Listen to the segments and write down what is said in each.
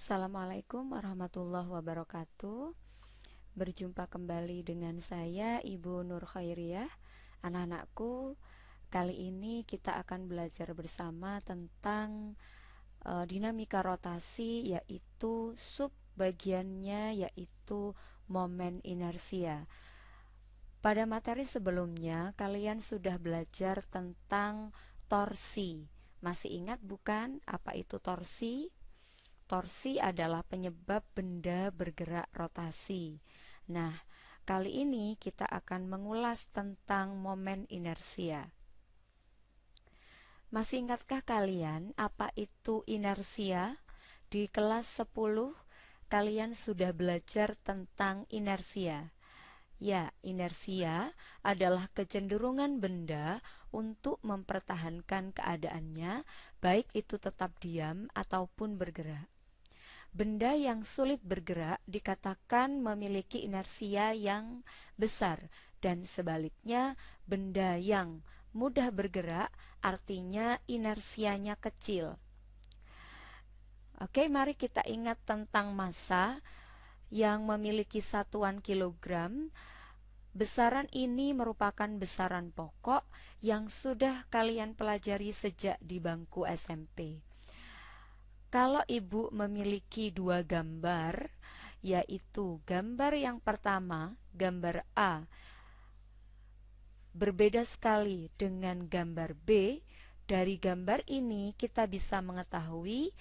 Assalamualaikum warahmatullahi wabarakatuh. Berjumpa kembali dengan saya Ibu Nur Khairiyah. Anak-anakku, kali ini kita akan belajar bersama tentang dinamika rotasi, yaitu subbagiannya yaitu momen inersia. Pada materi sebelumnya kalian sudah belajar tentang torsi. Masih ingat bukan apa itu torsi? Torsi adalah penyebab benda bergerak rotasi. Nah, kali ini kita akan mengulas tentang momen inersia. Masih ingatkah kalian apa itu inersia? Di kelas 10 kalian sudah belajar tentang inersia. Ya, inersia adalah kecenderungan benda untuk mempertahankan keadaannya, baik itu tetap diam ataupun bergerak. Benda yang sulit bergerak dikatakan memiliki inersia yang besar, dan sebaliknya benda yang mudah bergerak artinya inersianya kecil. Oke, mari kita ingat tentang massa yang memiliki satuan kilogram. Besaran ini merupakan besaran pokok yang sudah kalian pelajari sejak di bangku SMP. Kalau ibu memiliki dua gambar, yaitu gambar yang pertama, gambar A, berbeda sekali dengan gambar B. Dari gambar ini kita bisa mengetahui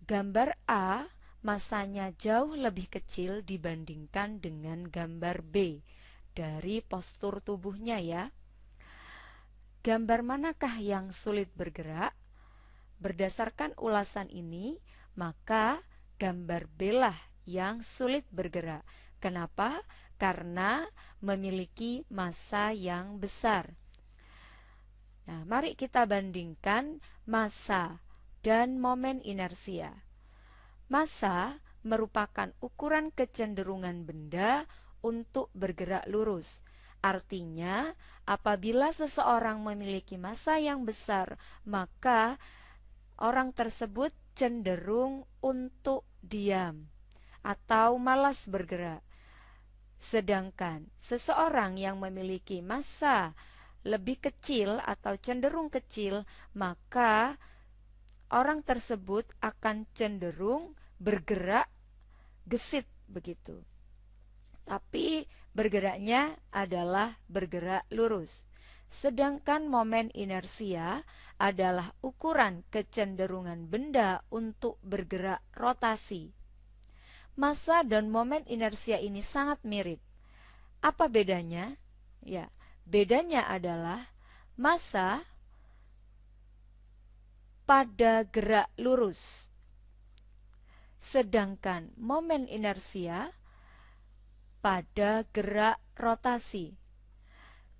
gambar A masanya jauh lebih kecil dibandingkan dengan gambar B dari postur tubuhnya ya. Gambar manakah yang sulit bergerak? Berdasarkan ulasan ini, maka gambar B lah yang sulit bergerak. Kenapa? Karena memiliki massa yang besar. Nah, mari kita bandingkan massa dan momen inersia. Massa merupakan ukuran kecenderungan benda untuk bergerak lurus. Artinya, apabila seseorang memiliki massa yang besar, maka orang tersebut cenderung untuk diam atau malas bergerak. Sedangkan seseorang yang memiliki massa lebih kecil atau cenderung kecil, maka orang tersebut akan cenderung bergerak gesit begitu. Tapi bergeraknya adalah bergerak lurus. Sedangkan momen inersia adalah ukuran kecenderungan benda untuk bergerak rotasi. Massa dan momen inersia ini sangat mirip. Apa bedanya? Ya, bedanya adalah massa pada gerak lurus, sedangkan momen inersia pada gerak rotasi.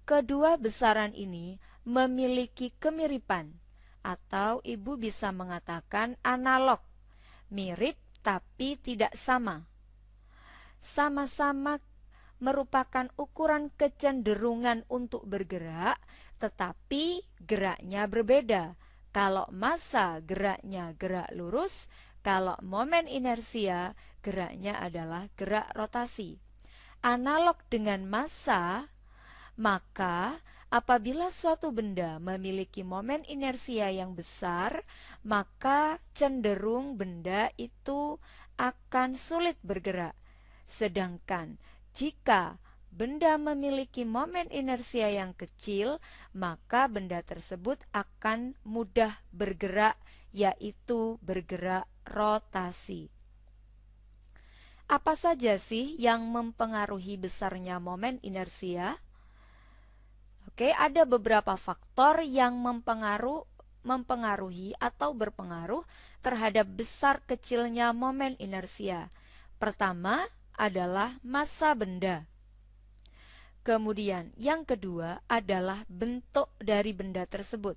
Kedua besaran ini memiliki kemiripan, atau ibu bisa mengatakan analog, mirip tapi tidak sama. Sama-sama merupakan ukuran kecenderungan untuk bergerak, tetapi geraknya berbeda. Kalau massa geraknya gerak lurus, kalau momen inersia geraknya adalah gerak rotasi. Analog dengan massa, maka apabila suatu benda memiliki momen inersia yang besar, maka cenderung benda itu akan sulit bergerak. Sedangkan jika benda memiliki momen inersia yang kecil, maka benda tersebut akan mudah bergerak, yaitu bergerak rotasi. Apa saja sih yang mempengaruhi besarnya momen inersia? Oke, ada beberapa faktor yang mempengaruhi atau berpengaruh terhadap besar kecilnya momen inersia. Pertama adalah massa benda. Kemudian yang kedua adalah bentuk dari benda tersebut.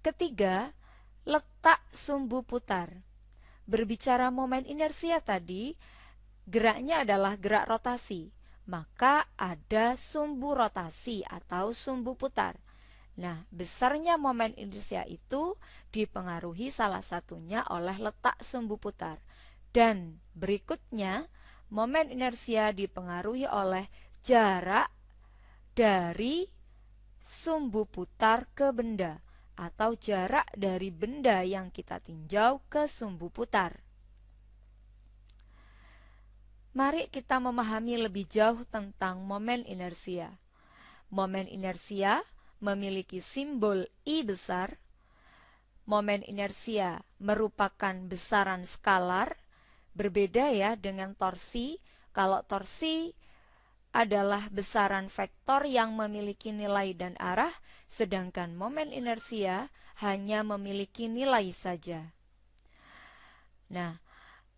Ketiga, letak sumbu putar. Berbicara momen inersia tadi, geraknya adalah gerak rotasi. Maka ada sumbu rotasi atau sumbu putar. Nah, besarnya momen inersia itu dipengaruhi salah satunya oleh letak sumbu putar. Dan berikutnya, momen inersia dipengaruhi oleh jarak dari sumbu putar ke benda atau jarak dari benda yang kita tinjau ke sumbu putar. Mari kita memahami lebih jauh tentang momen inersia. Momen inersia memiliki simbol I besar. Momen inersia merupakan besaran skalar, berbeda ya dengan torsi. Kalau torsi adalah besaran vektor yang memiliki nilai dan arah, sedangkan momen inersia hanya memiliki nilai saja. Nah,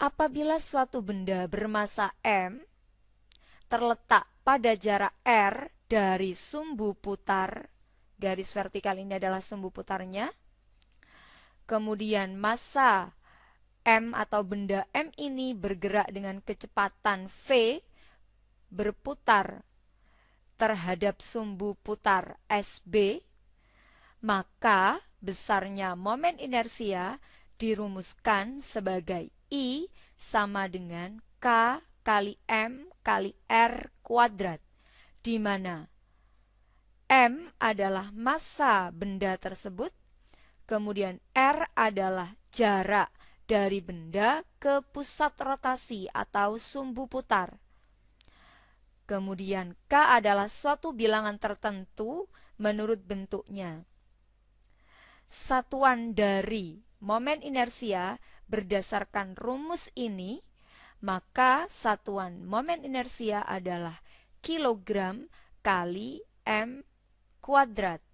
apabila suatu benda bermasa M terletak pada jarak R dari sumbu putar, garis vertikal ini adalah sumbu putarnya, kemudian massa M atau benda M ini bergerak dengan kecepatan V berputar terhadap sumbu putar SB, maka besarnya momen inersia dirumuskan sebagai I sama dengan K kali M kali R kuadrat, di mana M adalah massa benda tersebut, kemudian R adalah jarak dari benda ke pusat rotasi atau sumbu putar. Kemudian K adalah suatu bilangan tertentu menurut bentuknya. Satuan dari momen inersia berdasarkan rumus ini, maka satuan momen inersia adalah kilogram kali M kuadrat.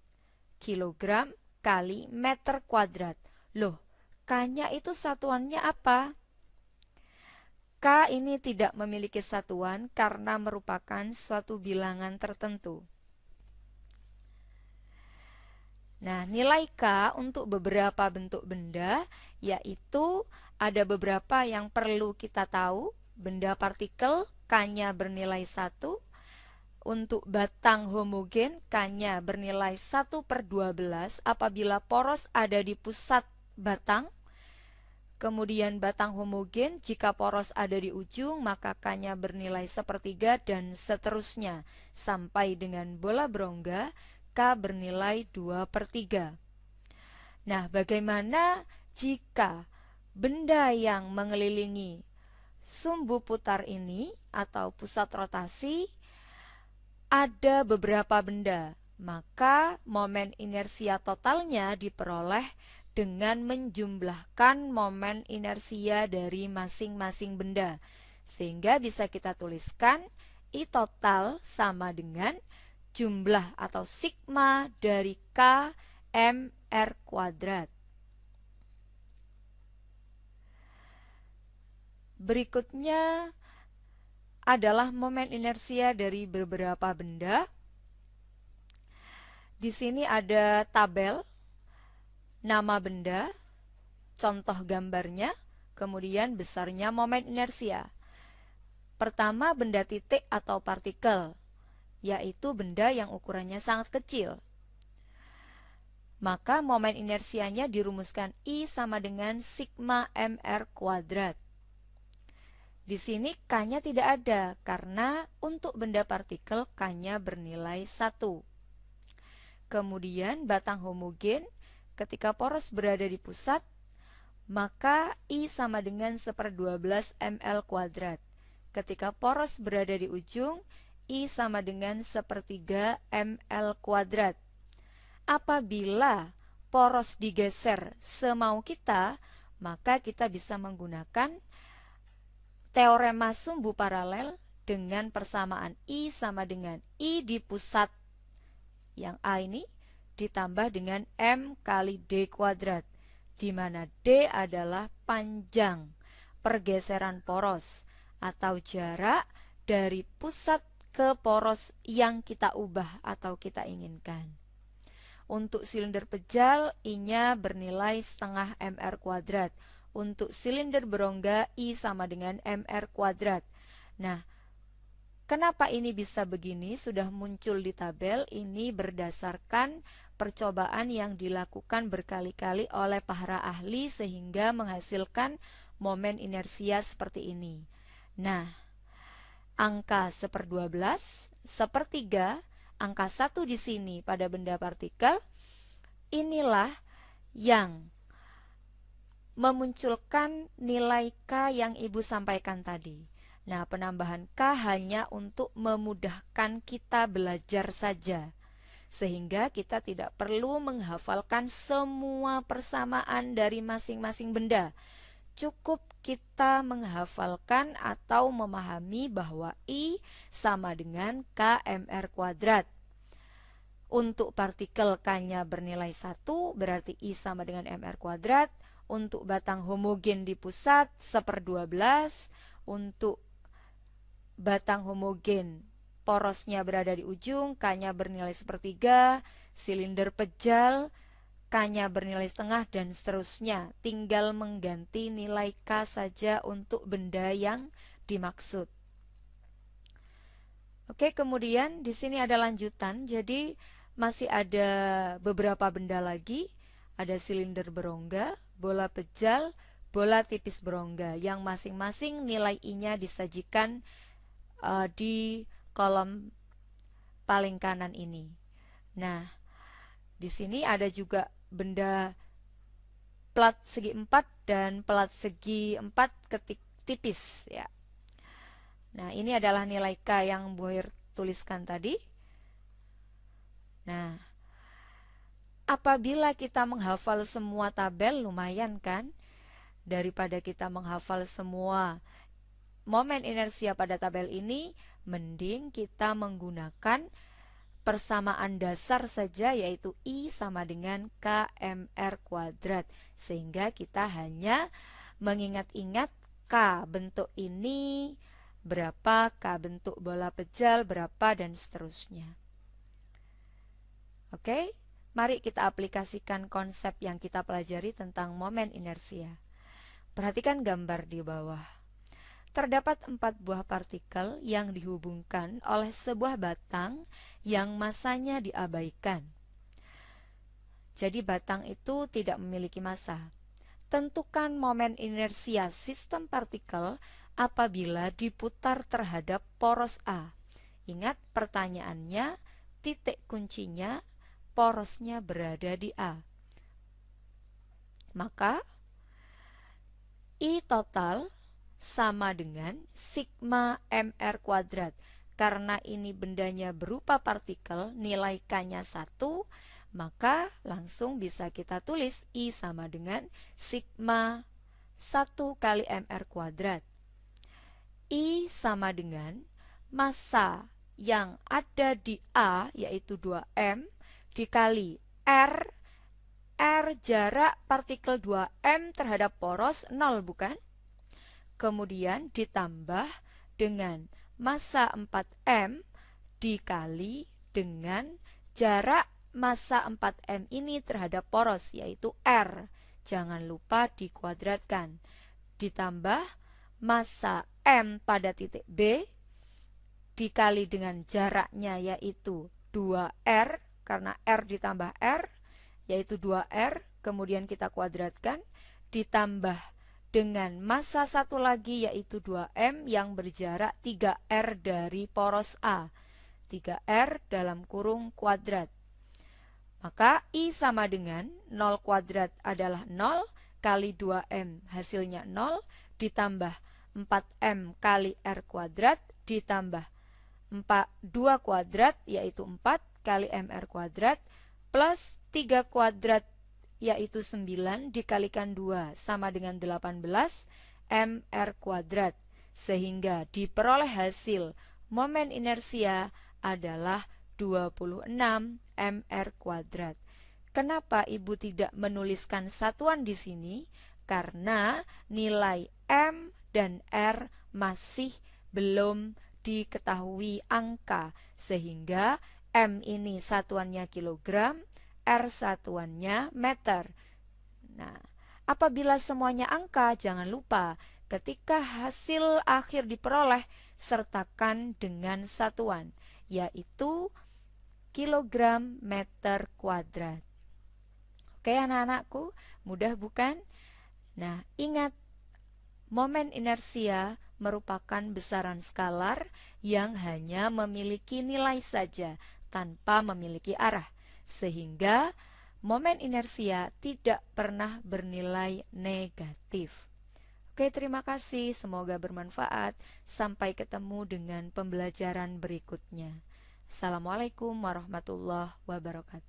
Kilogram kali meter kuadrat. Loh, K-nya itu satuannya apa? K ini tidak memiliki satuan karena merupakan suatu bilangan tertentu. Nah, nilai K untuk beberapa bentuk benda, yaitu ada beberapa yang perlu kita tahu. Benda partikel, K-nya bernilai 1. Untuk batang homogen, K-nya bernilai 1/12 apabila poros ada di pusat batang. Kemudian batang homogen, jika poros ada di ujung, maka K-nya bernilai 1/3 dan seterusnya. Sampai dengan bola berongga, K bernilai 2/3. Nah, bagaimana jika benda yang mengelilingi sumbu putar ini atau pusat rotasi ada beberapa benda? Maka momen inersia totalnya diperoleh dengan menjumlahkan momen inersia dari masing-masing benda. Sehingga bisa kita tuliskan I total sama dengan jumlah atau sigma dari K M R kuadrat. Berikutnya adalah momen inersia dari beberapa benda. Di sini ada tabel nama benda, contoh gambarnya, kemudian besarnya momen inersia. Pertama, benda titik atau partikel, yaitu benda yang ukurannya sangat kecil. Maka momen inersianya dirumuskan I sama dengan sigma mr kuadrat. Di sini K-nya tidak ada, karena untuk benda partikel K-nya bernilai 1. Kemudian batang homogen, ketika poros berada di pusat, maka I sama dengan 1/12 ml kuadrat. Ketika poros berada di ujung, I sama dengan 1/3 ml kuadrat. Apabila poros digeser semau kita, maka kita bisa menggunakan teorema sumbu paralel dengan persamaan I sama dengan I di pusat yang A ini ditambah dengan M kali D kuadrat, di mana D adalah panjang pergeseran poros atau jarak dari pusat ke poros yang kita ubah atau kita inginkan. Untuk silinder pejal, I-nya bernilai setengah mr kuadrat. Untuk silinder berongga, I sama dengan mr kuadrat. Nah, kenapa ini bisa begini? Sudah muncul di tabel. Ini berdasarkan percobaan yang dilakukan berkali-kali oleh para ahli sehingga menghasilkan momen inersia seperti ini. Nah, angka 1/12, 1/3, angka 1 di sini pada benda partikel, inilah yang memunculkan nilai K yang Ibu sampaikan tadi. Nah, penambahan K hanya untuk memudahkan kita belajar saja, sehingga kita tidak perlu menghafalkan semua persamaan dari masing-masing benda. Cukup kita menghafalkan atau memahami bahwa I sama dengan KMR kuadrat. Untuk partikel K-nya bernilai 1, berarti I sama dengan MR kuadrat. Untuk batang homogen di pusat 1/12. Untuk batang homogen porosnya berada di ujung, K-nya bernilai 1/3. Silinder pejal, K-nya bernilai setengah, dan seterusnya. Tinggal mengganti nilai K saja untuk benda yang dimaksud. Oke, kemudian di sini ada lanjutan. Jadi masih ada beberapa benda lagi. Ada silinder berongga, bola pejal, bola tipis berongga, yang masing-masing nilai I-nya disajikan di kolom paling kanan ini. Nah, di sini ada juga benda plat segi 4 dan plat segi 4 ketik tipis ya. Nah, ini adalah nilai K yang Bu Hoyer tuliskan tadi. Nah, apabila kita menghafal semua tabel, lumayan kan? Daripada kita menghafal semua momen inersia pada tabel ini, mending kita menggunakan persamaan dasar saja, yaitu I sama dengan KMR kuadrat. Sehingga kita hanya mengingat-ingat K bentuk ini berapa, K bentuk bola pejal berapa, dan seterusnya. Oke, mari kita aplikasikan konsep yang kita pelajari tentang momen inersia. Perhatikan gambar di bawah. Terdapat 4 buah partikel yang dihubungkan oleh sebuah batang yang masanya diabaikan. Jadi batang itu tidak memiliki massa. Tentukan momen inersia sistem partikel apabila diputar terhadap poros A. Ingat pertanyaannya, titik kuncinya porosnya berada di A. Maka I total sama dengan sigma MR kuadrat. Karena ini bendanya berupa partikel, nilai K-nya 1, maka langsung bisa kita tulis I sama dengan sigma 1 kali MR kuadrat. I sama dengan massa yang ada di A, yaitu 2M, dikali R. R jarak partikel 2M terhadap poros 0, bukan? Kemudian ditambah dengan massa 4M dikali dengan jarak massa 4M ini terhadap poros, yaitu R. Jangan lupa dikuadratkan. Ditambah massa M pada titik B dikali dengan jaraknya, yaitu 2R, karena R ditambah R, yaitu 2R, kemudian kita kuadratkan, ditambah dengan massa satu lagi, yaitu 2M yang berjarak 3R dari poros A. 3R dalam kurung kuadrat. Maka I sama dengan 0 kuadrat adalah 0 kali 2M, hasilnya 0, ditambah 4M kali R kuadrat, ditambah 2 kuadrat, yaitu 4 kali MR kuadrat, plus 3 kuadrat, yaitu 9, dikalikan 2, sama dengan 18 MR kuadrat. Sehingga diperoleh hasil momen inersia adalah 26 MR kuadrat. Kenapa Ibu tidak menuliskan satuan di sini? Karena nilai M dan R masih belum diketahui angka, sehingga M ini satuannya kilogram, R satuannya meter. Nah, apabila semuanya angka, jangan lupa ketika hasil akhir diperoleh, sertakan dengan satuan, yaitu kilogram meter kuadrat. Oke anak-anakku, mudah bukan? Nah, ingat, Momen inersia merupakan besaran skalar yang hanya memiliki nilai saja tanpa memiliki arah, sehingga momen inersia tidak pernah bernilai negatif. Oke, terima kasih. Semoga bermanfaat. Sampai ketemu dengan pembelajaran berikutnya. Assalamualaikum warahmatullahi wabarakatuh.